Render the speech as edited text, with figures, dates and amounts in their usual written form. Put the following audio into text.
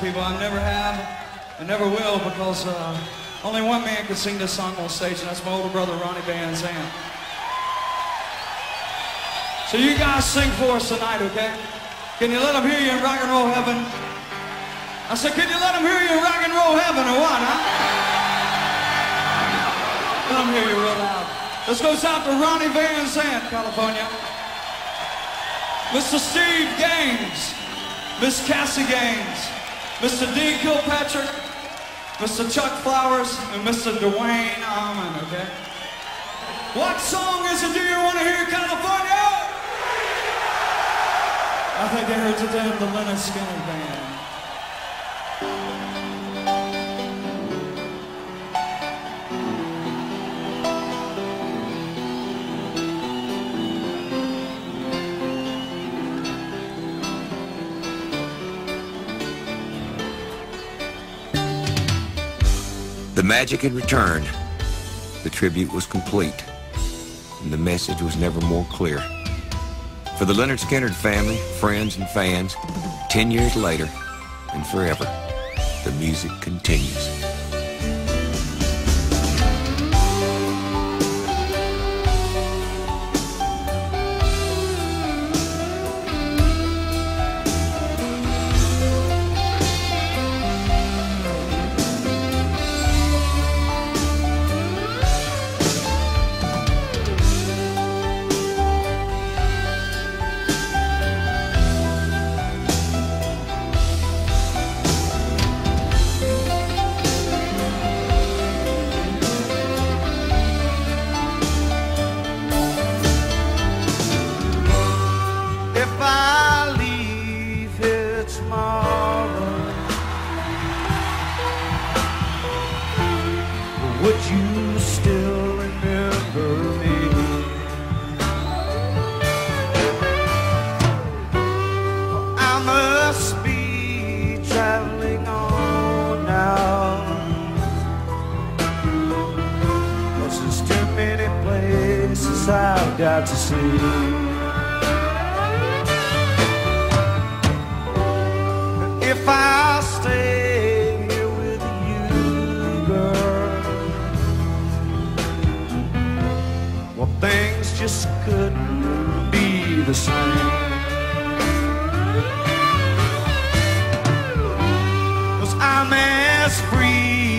people. I never have and never will, because only one man can sing this song on stage, and that's my older brother, Ronnie Van Zant. So you guys sing for us tonight, okay? Can you let them hear you in rock and roll heaven? I said, can you let them hear you in rock and roll heaven or what, huh? Let them hear you real loud. This goes out to Ronnie Van Zant, California. Mr. Steve Gaines, Miss Cassie Gaines, Mr. Dean Kilpatrick, Mr. Chuck Flowers, and Mr. Dwayne Allman, okay? What song is it do you want to hear, California? I think they heard today of the Leonard Skinner Band. The magic had returned. The tribute was complete, and the message was never more clear. For the Lynyrd Skynyrd family, friends, and fans, 10 years later, and forever, the music continues. Would you still remember me? I must be traveling on now, 'cause there's too many places I've got to see. If I stay here with you, girl, well, things just couldn't be the same. 'Cause I'm as free